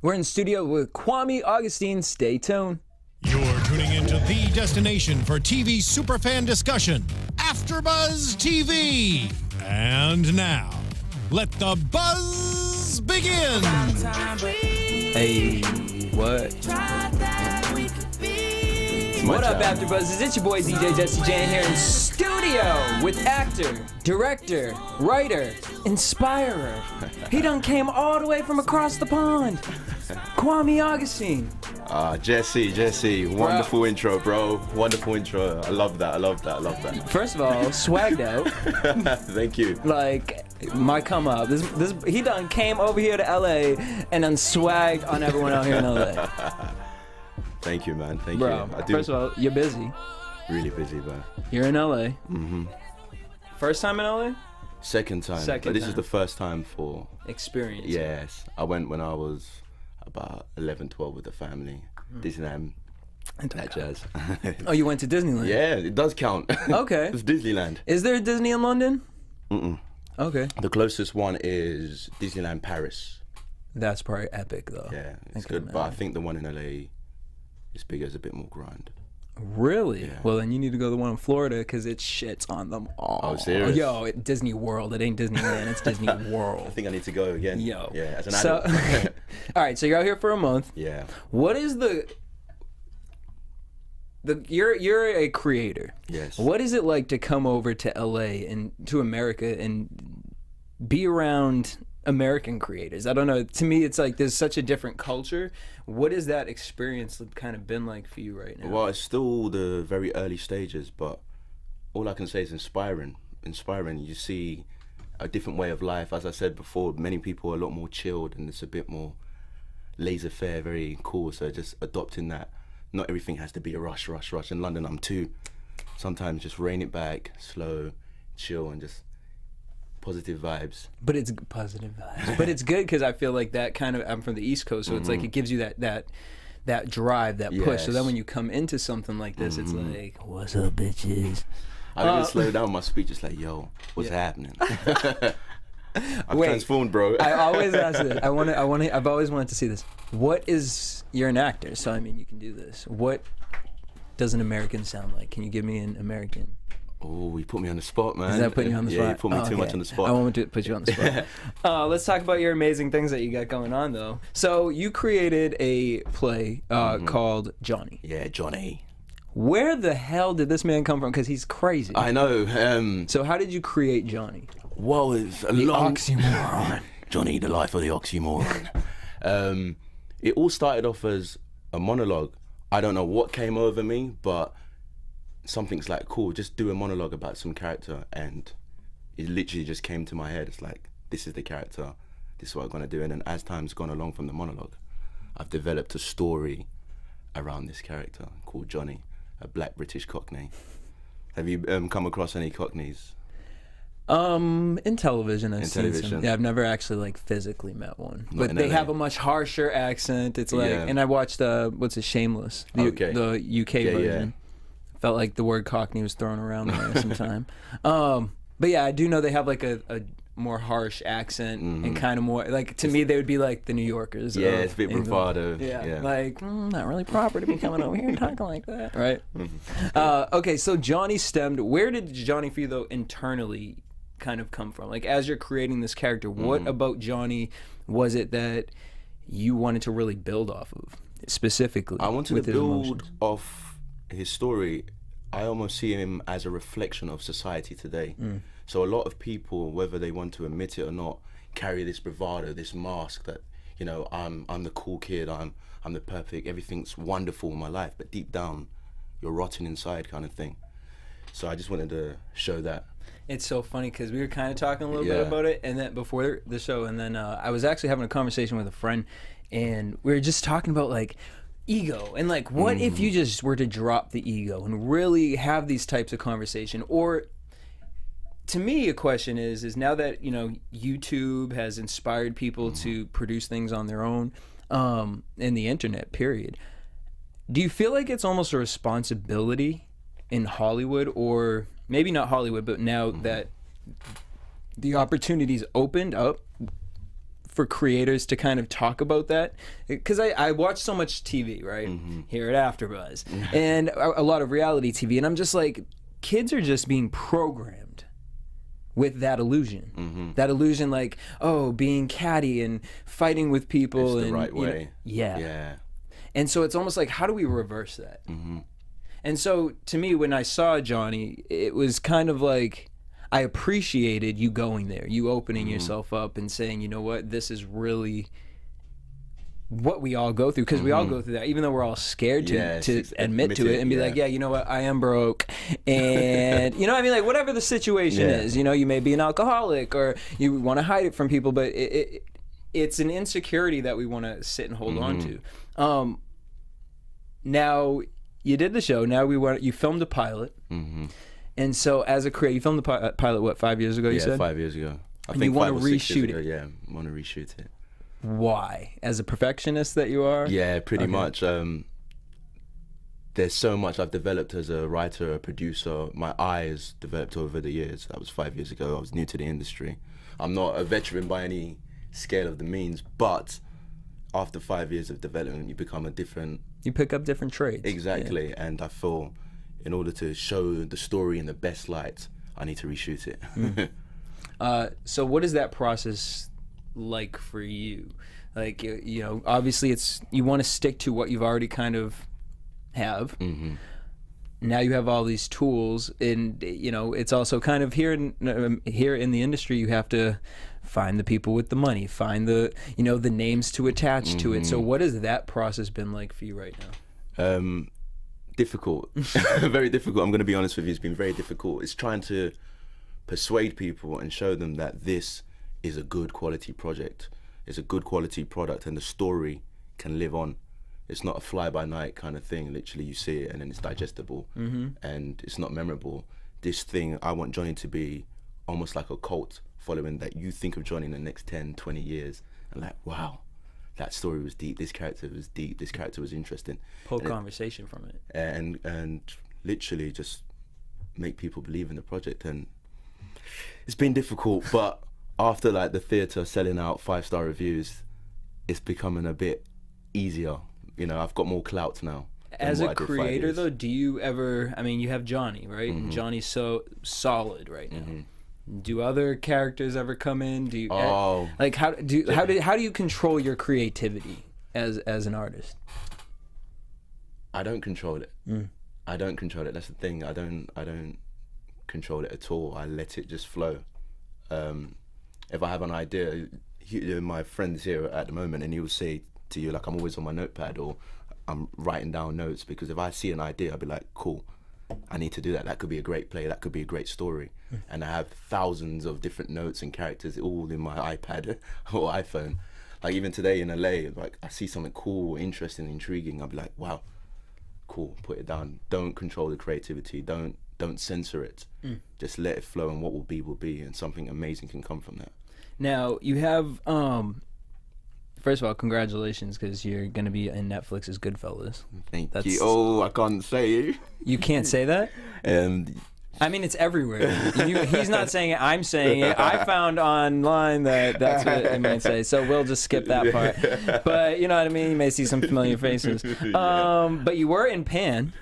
We're in studio with Kwame Augustine. Stay tuned. You're tuning into the destination for TV superfan discussion, AfterBuzz TV. And now, let the buzz begin. Hey, what? What up, AfterBuzz? It's your boy DJ Jessej here in studio with actor, director, writer, inspirer. He done came all the way from across the pond. Kwame Augustine. Jesse, wonderful intro, bro. Wonderful intro. I love that. First of all, swagged out. Thank you. Like, my come up. This he done came over here to LA and then swagged on everyone out here in LA. Thank you, man. Thank Bro, you. first of all, you're busy. Really busy, bro. You're in LA. Mm-hmm. First time in LA? Second time. But this is the first time for experience. Yes. I went when I was about 11, 12 with the family. Disneyland. That jazz. Oh, you went to Disneyland? Yeah, it does count. Okay. It's Disneyland. Is there a Disney in London? Mm-mm. Okay. The closest one is Disneyland Paris. That's probably epic, though. Yeah, it's good. But I think the one in LA is bigger, it's a bit more grind. Really? Yeah. Well, then you need to go to the one in Florida because it shits on them all. Oh, serious? Yo, Disney World. It ain't Disneyland. It's Disney World. I think I need to go again. Yo. Yeah, as an adult. All right, so you're out here for a month. Yeah. What is you're a creator. Yes. What is it like to come over to LA and to America and be around American creators? I don't know. To me, it's like there's such a different culture. What has that experience kind of been like for you right now? Well, it's still the very early stages, but all I can say is inspiring. You see a different way of life. As I said before, many people are a lot more chilled and it's a bit more laissez-faire, very cool. So just adopting that. Not everything has to be a rush. In London, I'm too. Sometimes just rein it back, slow, chill, and just positive vibes. But it's positive vibes. But it's good because I feel like that kind of, I'm from the East Coast, so it's like it gives you that drive, that push. So then when you come into something like this, it's like, what's up, bitches? I even slow down my speech. It's like, yo, what's happening? I'm Wait, transformed, bro. I always ask this. I've always wanted to see this. You're an actor, so I mean, you can do this. What does an American sound like? Can you give me an American? Oh, you put me on the spot, man. Is that putting you on the spot? Yeah, you put me too much on the spot. I won't put you on the spot. Let's talk about your amazing things that you got going on, though. So you created a play called Johnny. Yeah, Johnny. Where the hell did this man come from? Because he's crazy. I know. So how did you create Johnny? Well, it's a long oxymoron. Johnny, the life of the oxymoron. It all started off as a monologue. I don't know what came over me, but something's like, cool, just do a monologue about some character, and it literally just came to my head. It's like, this is the character, this is what I'm gonna do. And then as time's gone along from the monologue, I've developed a story around this character called Johnny, a black British Cockney. Have you come across any Cockneys? In television, I've seen some. Yeah, I've never actually like physically met one, but they have a much harsher accent. It's like, and I watched Shameless, the UK version. Felt like the word Cockney was thrown around there sometime. But yeah, I do know they have like a more harsh accent and kind of more like, to me they would be like the New Yorkers. Yeah, it's a bit bravado. Yeah. Like not really proper to be coming over here and talking like that, right? Okay, so Johnny stemmed. Where did Johnny for you though internally kind of come from? Like as you're creating this character, what about Johnny was it that you wanted to really build off of specifically? I wanted to build off his story. I almost see him as a reflection of society today. So a lot of people, whether they want to admit it or not, carry this bravado, this mask that, you know, I'm the cool kid, I'm the perfect, everything's wonderful in my life, but deep down you're rotten inside, kind of thing. So I just wanted to show that. It's so funny because we were kind of talking a little bit about it, and then before the show, and then I was actually having a conversation with a friend, and we were just talking about like ego and like what if you just were to drop the ego and really have these types of conversation. Or to me, a question is now that, you know, YouTube has inspired people to produce things on their own, and the internet period, do you feel like it's almost a responsibility in Hollywood, or maybe not Hollywood, but now that the opportunities opened up for creators to kind of talk about that? Because I watch so much TV, right, here at AfterBuzz, and a lot of reality TV, and I'm just like, kids are just being programmed with that illusion. That illusion, like, oh, being catty and fighting with people. It's and the right way. Yeah. And so it's almost like, how do we reverse that? And so to me, when I saw Johnny, it was kind of like, I appreciated you going there, you opening yourself up and saying, you know what, this is really what we all go through, because we all go through that, even though we're all scared to admit to it and be like, yeah, you know what, I am broke, and you know what I mean, like, whatever the situation is, you know, you may be an alcoholic or you want to hide it from people, but it's an insecurity that we want to sit and hold on to. Now you did the show, now you filmed a pilot, and so as a creator, you filmed the pilot, what, 5 years ago, you said? 5 years ago. I and think you want 5 to or 6 years reshoot ago, it. yeah, I want to reshoot it. Why? As a perfectionist that you are? Yeah, pretty much. There's so much I've developed as a writer, a producer. My eye has developed over the years. That was 5 years ago. I was new to the industry. I'm not a veteran by any scale of the means, but after 5 years of development, you become a different... You pick up different traits. Exactly, and I feel in order to show the story in the best light, I need to reshoot it. So what is that process like for you? Like, you know, obviously you want to stick to what you've already kind of have. Now you have all these tools, and you know, it's also kind of here in the industry, you have to find the people with the money, find the, you know, the names to attach to it. So what has that process been like for you right now? Difficult. Very difficult. I'm going to be honest with you, it's been very difficult. It's trying to persuade people and show them that this is a good quality project, it's a good quality product, and the story can live on. It's not a fly-by-night kind of thing. Literally, you see it and then it's digestible, and it's not memorable. This thing, I want Johnny to be almost like a cult following, that you think of Johnny in the next 10, 20 years and like, wow, that story was deep, this character was deep, this character was interesting. Pull conversation from it. And literally just make people believe in the project. And it's been difficult, but after like the theatre selling out 5-star reviews, it's becoming a bit easier. You know, I've got more clout now. As a creator though, do you ever, I mean, you have Johnny, right? And Johnny's so solid right now. Do other characters ever come in? Do you like how do you control your creativity as an artist? I don't control it. I don't control it. That's the thing. I don't control it at all. I let it just flow. If I have an idea, my friend's here at the moment, and he will say to you, like, I'm always on my notepad or I'm writing down notes, because if I see an idea, I'll be like, cool, I need to do that. That could be a great play. That could be a great story. And I have thousands of different notes and characters all in my iPad or iPhone. Like even today in LA, like I see something cool, interesting, intriguing. I'll be like, wow, cool, put it down. Don't control the creativity. Don't censor it. Just let it flow, and what will be, and something amazing can come from that. Now you have, first of all, congratulations, because you're going to be in Netflix's Goodfellas. Thank you. Oh, I can't say. You can't say that? I mean, it's everywhere. He's not saying it, I'm saying it. I found online that's what it might say, so we'll just skip that part. But you know what I mean? You may see some familiar faces. But you were in Pan.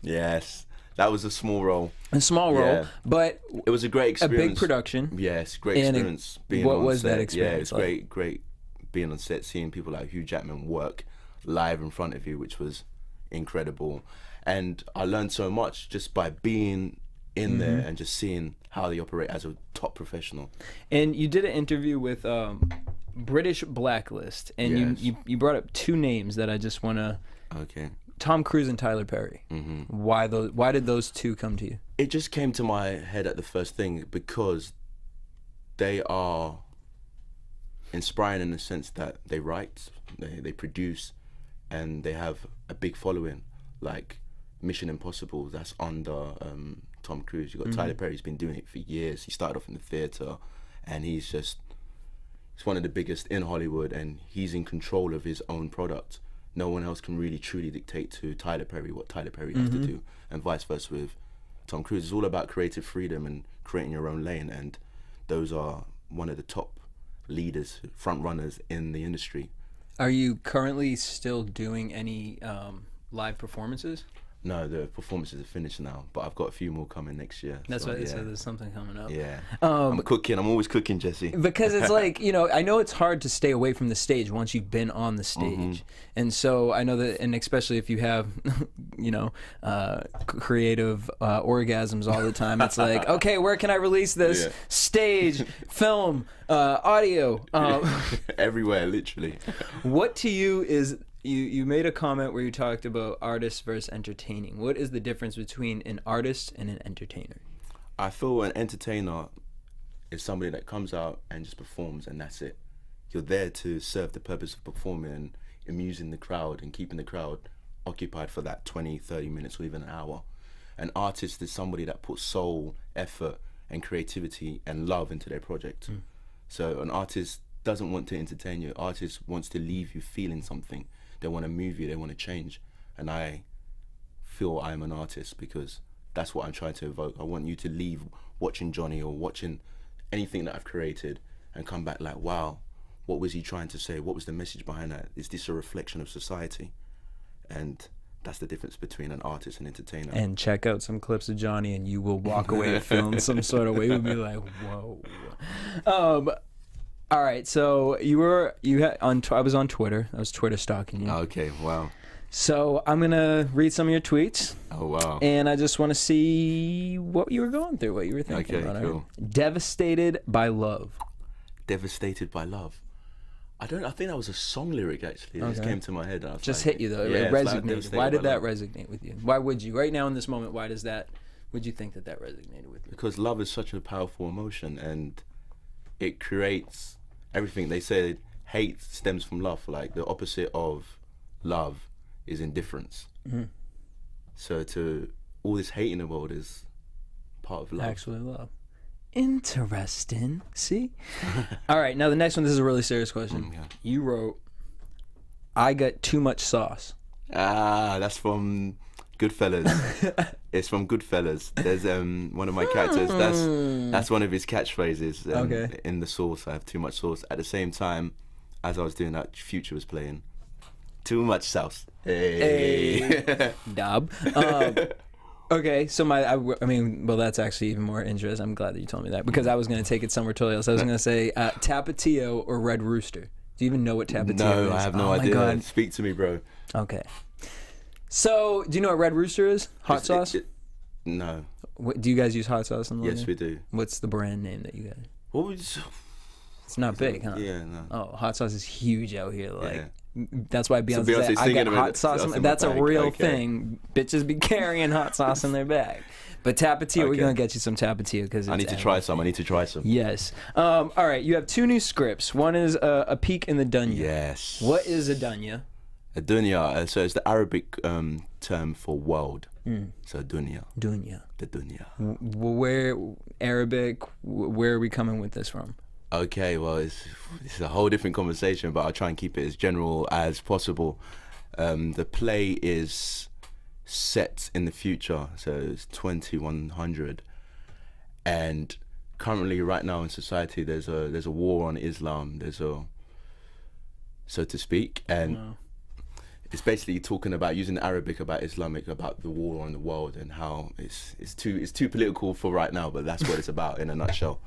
Yes. That was a small role. A small role, but it was a great experience. A big production. Yes, great experience being what on was set. that experience? Yeah, it's like? great being on set, seeing people like Hugh Jackman work live in front of you, which was incredible. And I learned so much just by being in there and just seeing how they operate as a top professional. And you did an interview with British Blacklist, and you brought up two names that I just want to... Okay. Tom Cruise and Tyler Perry. Why did those two come to you? It just came to my head at the first thing, because they are inspiring in the sense that they write, they produce, and they have a big following. Like Mission Impossible, that's under Tom Cruise. You've got Tyler Perry, he's been doing it for years. He started off in the theatre, and he's one of the biggest in Hollywood, and he's in control of his own product. No one else can really truly dictate to Tyler Perry what Tyler Perry has to do, and vice versa with Tom Cruise. It's all about creative freedom and creating your own lane, and those are one of the top leaders, front runners in the industry. Are you currently still doing any live performances? No, the performances are finished now, but I've got a few more coming next year. That's what I said. There's something coming up. Yeah. I'm cooking. I'm always cooking, Jesse. Because it's like, you know, I know it's hard to stay away from the stage once you've been on the stage. And so I know that, and especially if you have, you know, creative orgasms all the time, it's like, okay, where can I release this? Stage, film, audio. Everywhere, literally. What to you is... You made a comment where you talked about artists versus entertaining. What is the difference between an artist and an entertainer? I feel an entertainer is somebody that comes out and just performs, and that's it. You're there to serve the purpose of performing and amusing the crowd and keeping the crowd occupied for that 20, 30 minutes or even an hour. An artist is somebody that puts soul, effort, and creativity and love into their project. So an artist doesn't want to entertain you. An artist wants to leave you feeling something. They want to move you, they want to change. And I feel I'm an artist because that's what I'm trying to evoke. I want you to leave watching Johnny or watching anything that I've created and come back like, wow, what was he trying to say? What was the message behind that? Is this a reflection of society? And that's the difference between an artist and entertainer. And check out some clips of Johnny and you will walk away feeling some sort of way. You'll be like, whoa. All right, so I was on Twitter. I was Twitter stalking you. Okay, wow. So I'm gonna read some of your tweets. Oh wow. And I just want to see what you were going through, what you were thinking about. Cool. Right? Devastated by love. Devastated by love. I think that was a song lyric actually. It just came to my head. Just hit you though. It resonated. Why did that resonate with you? Why would you? Right now in this moment, would you think that resonated with you? Because love is such a powerful emotion and it creates everything. They said hate stems from love. Like the opposite of love is indifference. So to all this hate in the world is part of love. Actually love. Interesting. See? All right, now the next one, this is a really serious question. You wrote, I got too much sauce. That's from Goodfellas. It's from Goodfellas. There's one of my characters. That's one of his catchphrases. In the sauce, I have too much sauce. At the same time, as I was doing that, Future was playing. Too much sauce. Hey. Dub. Okay, so that's actually even more interesting. I'm glad that you told me that because I was going to take it somewhere totally else. I was going to say Tapatio or Red Rooster. Do you even know what Tapatio is? No, I have no idea. God. Speak to me, bro. Okay. So, do you know what Red Rooster is? Hot sauce? No. Do you guys use hot sauce in the Yes, we do. What's the brand name that you guys? It's not big, huh? Yeah, no. Oh, hot sauce is huge out here. Like, that's why Beyonce said, I got hot sauce. That's a real thing. Bitches be carrying hot sauce in their bag. But Tapatio, we're going to get you some Tapatio because I need to try some. Yes. All right, you have two new scripts. One is a peek in the dunya. Yes. What is a dunya? A dunya, so it's the Arabic term for world. So dunya. Dunya. The dunya. Where, Arabic, where are we coming with this from? Okay, well, it's a whole different conversation, but I'll try and keep it as general as possible. The play is set in the future, so it's 2100, and currently, right now in society, there's a war on Islam. So to speak, and it's basically talking about using Arabic about Islamic, about the war on the world, and how it's too political for right now, but that's what it's about in a nutshell.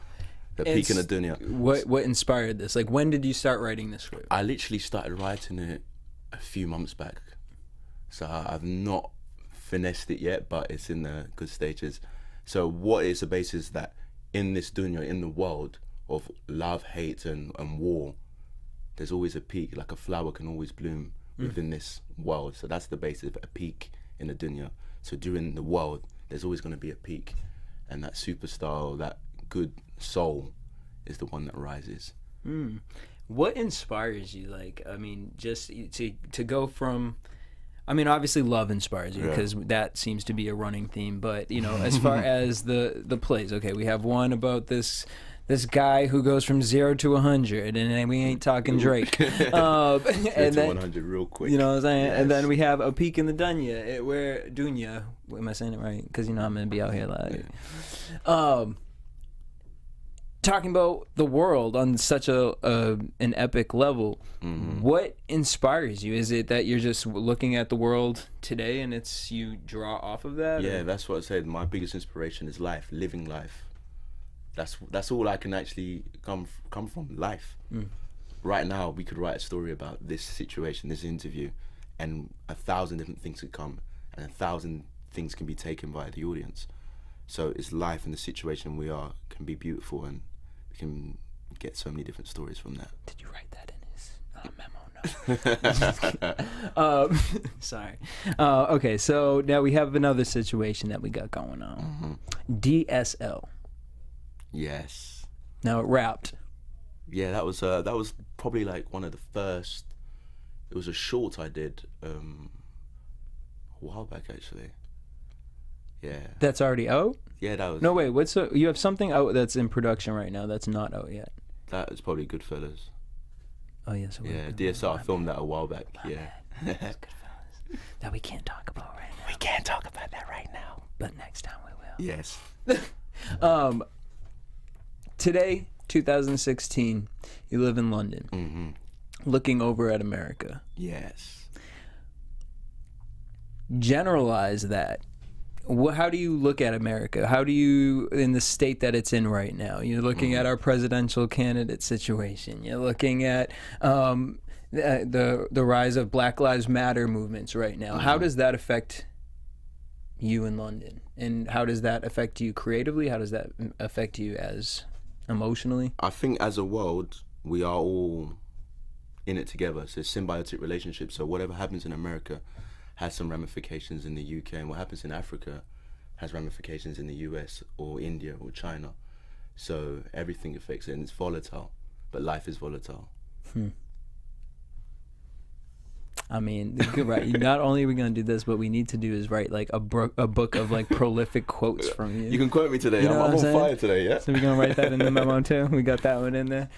The peak in the dunya. What inspired this? Like, when did you start writing this script? I literally started writing it a few months back. So I've not finessed it yet, but it's in the good stages. So what is the basis that in this dunya, in the world of love, hate, and war, there's always a peak, like a flower can always bloom within this world. So that's the basis of a peak in the dunya. So during the world, there's always going to be a peak. And that superstar, that good soul is the one that rises. What inspires you? Like, I mean, just to go from, I mean, obviously love inspires you because that seems to be a running theme, but you know, as far as the plays, okay, we have one about this guy who goes from 0 to 100, and we ain't talking Drake. And then 100 real quick. You know what I'm saying? Yes. And then we have a peak in the dunya, where dunya. Am I saying it right? Because you know I'm gonna be out here like. talking about the world on such an epic level, what inspires you? Is it that you're just looking at the world today and it's you draw off of that? Yeah, or? that's what I said. My biggest inspiration is life, living life. That's all I can actually come from, life. Right now, we could write a story about this situation, this interview, and 1,000 different things could come, and 1,000 things can be taken by the audience. So it's life, and the situation we are can be beautiful, and we can get so many different stories from that. Did you write that in his memo? No. Sorry. Okay, so now we have another situation that we got going on. DSL. Yes. Now it wrapped. Yeah, that was probably like one of the first. It was a short I did a while back, actually. Yeah. That's already out? Yeah, that was. No, wait. You have something out that's in production right now that's not out yet. That was probably Goodfellas. Oh yes. Yeah, DSR filmed that a while back. Yeah. That's Goodfellas. That we can't talk about right now. We can't talk about that right now. But next time we will. Yes. Today, 2016, you live in London, looking over at America. Yes. Generalize that. How do you look at America? How do you, in the state that it's in right now? You're looking at our presidential candidate situation. You're looking at the rise of Black Lives Matter movements right now. How does that affect you in London? And how does that affect you creatively? How does that affect you as emotionally? I think as a world, we are all in it together. It's a symbiotic relationship. So whatever happens in America has some ramifications in the UK, and what happens in Africa has ramifications in the US or India or China. So everything affects it, and it's volatile, but life is volatile. I mean, right. Not only are we going to do this, but we need to do is write like a book of like prolific quotes from you. You can quote me today. You know I'm on saying? fire today, yeah? So we're going to write that in the memo too. We got that one in there.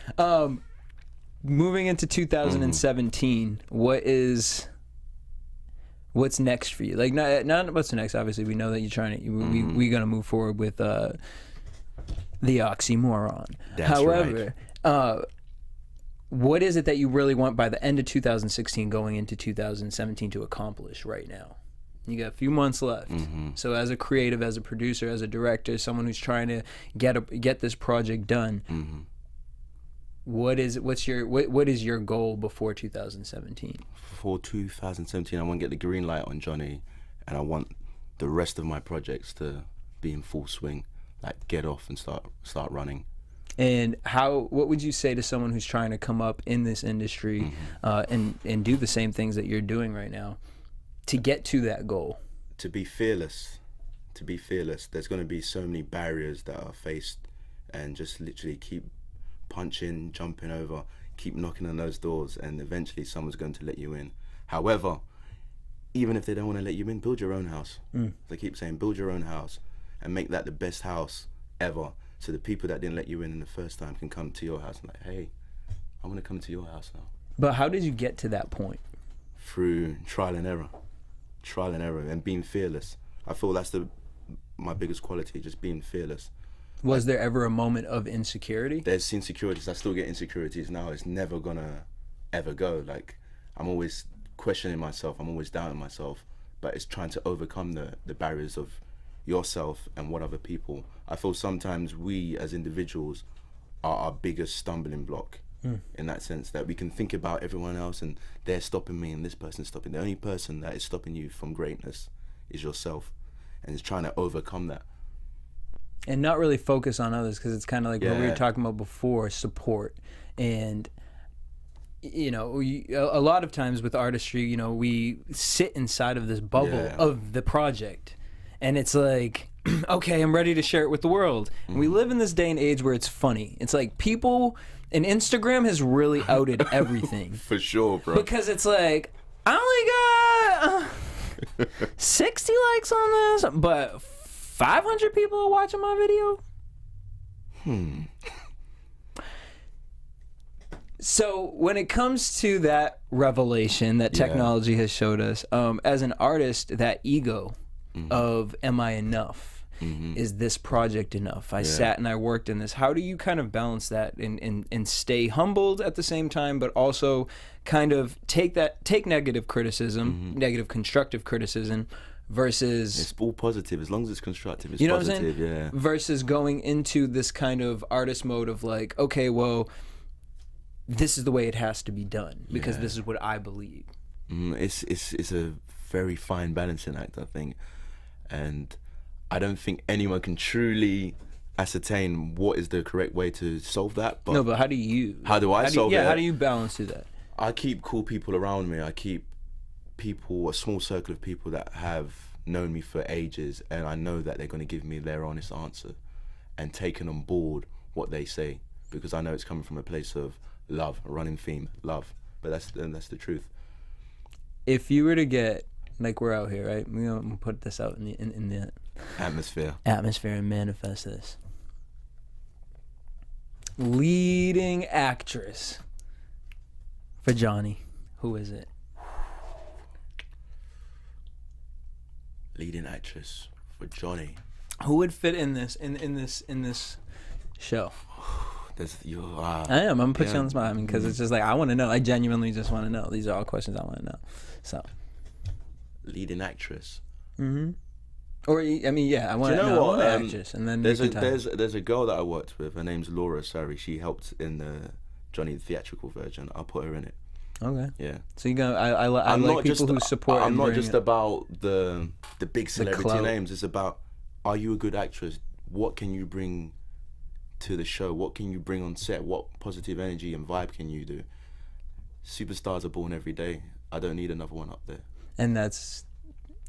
Moving into 2017, what's next for you? Like, not what's next. Obviously, we know that you're trying to. We're gonna move forward with the oxymoron. That's However, what is it that you really want by the end of 2016, going into 2017, to accomplish right now? You got a few months left. So, as a creative, as a producer, as a director, someone who's trying to get this project done. What is your goal before 2017? For 2017, I want to get the green light on Johnny, and I want the rest of my projects to be in full swing, like get off and start running. And what would you say to someone who's trying to come up in this industry and do the same things that you're doing right now to get to that goal? To be fearless. There's going to be so many barriers that are faced, and just literally keep punching, jumping over, keep knocking on those doors, and eventually someone's going to let you in. However, even if they don't want to let you in, build your own house. They keep saying build your own house and make that the best house ever, so the people that didn't let you in the first time can come to your house and like, hey, I want to come to your house now. But how did you get to that point? Through trial and error, and being fearless. I feel that's my biggest quality, just being fearless. Was there ever a moment of insecurity? There's insecurities. I still get insecurities now. It's never gonna ever go. Like, I'm always questioning myself. I'm always doubting myself. But it's trying to overcome the barriers of yourself and what other people. I feel sometimes we as individuals are our biggest stumbling block, in that sense that we can think about everyone else and they're stopping me and this person's stopping. The only person that is stopping you from greatness is yourself, and it's trying to overcome that. And not really focus on others, because it's kind of like what we were talking about before, support. And, you know, a lot of times with artistry, you know, we sit inside of this bubble of the project. And it's like, okay, I'm ready to share it with the world. And we live in this day and age where it's funny. It's like people, and Instagram has really outed everything. For sure, bro. Because it's like, I only got 60 likes on this, but 500 people are watching my video? So when it comes to that revelation that technology has showed us, as an artist, that ego of am I enough? is this project enough? I sat and I worked in this. How do you kind of balance that and stay humbled at the same time, but also kind of take negative criticism, negative constructive criticism, versus it's all positive as long as it's constructive. It's you know positive, what I'm saying? yeah. Versus going into this kind of artist mode of like, okay, well, this is the way it has to be done because this is what I believe. It's a very fine balancing act, I think, and I don't think anyone can truly ascertain what is the correct way to solve that. But no, but how do you solve it? Yeah, how do you balance through that? I keep cool people around me. I keep a small circle of people that have known me for ages, and I know that they're going to give me their honest answer and taking on board what they say, because I know it's coming from a place of love, a running theme, love. But that's the truth. If you were to get, like, we're out here, right? We're gonna put this out in the atmosphere and manifest this. Leading actress for Johnny, who is it? Leading actress for Johnny. Who would fit in this show? I am. I'm gonna put you on the spot. I mean, because it's just like I want to know. I genuinely just want to know. These are all questions I want to know. So, leading actress. Or I mean, yeah, I want to know what actress, and then there's a girl that I worked with. Her name's Laura. Sorry, she helped in the Johnny theatrical version. I'll put her in it. Okay. Yeah. So you go. I like people who support. I'm not just about the big celebrity names. It's about, are you a good actress? What can you bring to the show? What can you bring on set? What positive energy and vibe can you do? Superstars are born every day. I don't need another one up there. And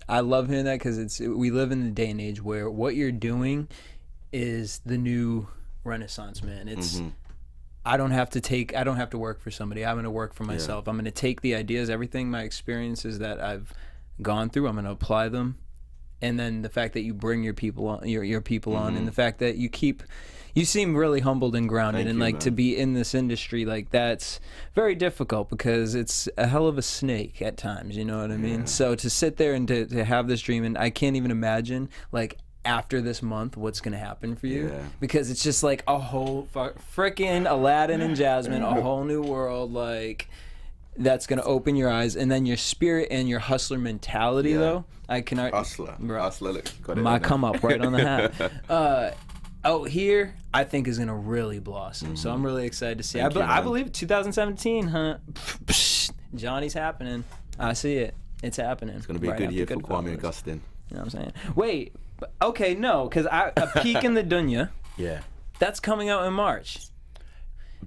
I love hearing that, because we live in the day and age where what you're doing is the new renaissance, man. It's I don't have to work for somebody. I'm going to work for myself. I'm going to take the ideas, everything, my experiences that I've gone through, I'm going to apply them. And then the fact that you bring your people on, your people on, and the fact that you seem really humbled and grounded. Thank and you, like, man. To be in this industry, like, that's very difficult because it's a hell of a snake at times, you know what I mean? So to sit there and to have this dream, and I can't even imagine, like, after this month what's gonna happen for you, because it's just like a whole freaking Aladdin and Jasmine, a whole new world, like, that's gonna open your eyes, and then your spirit and your hustler mentality, though. I can hustler, look, got it my come up right on the hat. Out here, I think is gonna really blossom. So I'm really excited to see. I believe 2017, huh? Johnny's happening. I see it. It's happening. It's gonna be a good year for Kwame Augustine. You know what I'm saying? Wait. Okay, no, because A Peek in the Dunya. Yeah. That's coming out in March.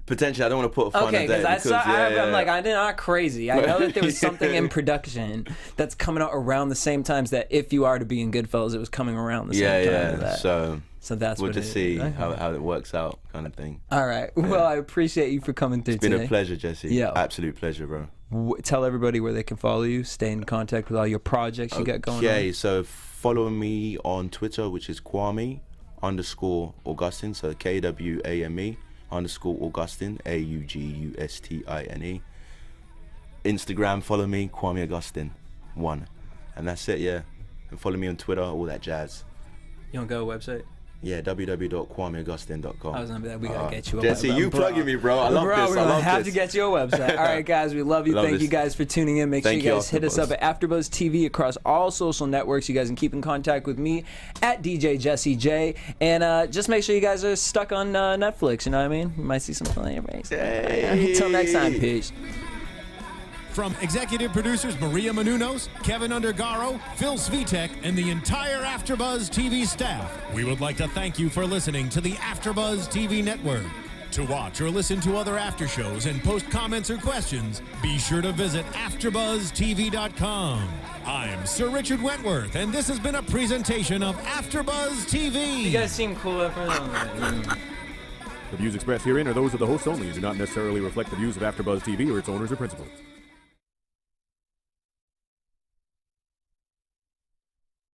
Potentially, I don't want to put a fun day. Because I'm like, I'm not crazy. I know that there was something in production that's coming out around the same times that If You Are to Be in Goodfellas, it was coming around the same time as that. So that's we'll what just see how it works out, kind of thing. All right. Well, I appreciate you for coming through today. It's been a pleasure, Jesse. Yeah. Absolute pleasure, bro. Tell everybody where they can follow you, stay in contact with all your projects you got going on. Okay, so follow me on Twitter, which is Kwame _Augustine, so KWAME _Augustine, AUGUSTINE. Instagram, follow me, Kwame Augustine 1. And that's it, yeah. And follow me on Twitter, all that jazz. You don't go to a website? Yeah, www.kwameaugustine.com. I was gonna be like, we gotta get you a Jesse, you plugging me, bro. I love this. We're gonna have to get you a website. All right, guys, we love you. Thank you guys for tuning in. Make sure you guys hit us up at AfterBuzz TV across all social networks. You guys can keep in contact with me at DJ Jessej. And just make sure you guys are stuck on Netflix. You know what I mean? You might see something on your face. Until next time, peace. From executive producers Maria Menounos, Kevin Undergaro, Phil Svitek, and the entire AfterBuzz TV staff, we would like to thank you for listening to the AfterBuzz TV network. To watch or listen to other after shows and post comments or questions, be sure to visit AfterBuzzTV.com. I'm Sir Richard Wentworth, and this has been a presentation of AfterBuzz TV. You guys seem cool up The views expressed herein are those of the hosts only and do not necessarily reflect the views of AfterBuzz TV or its owners or principals.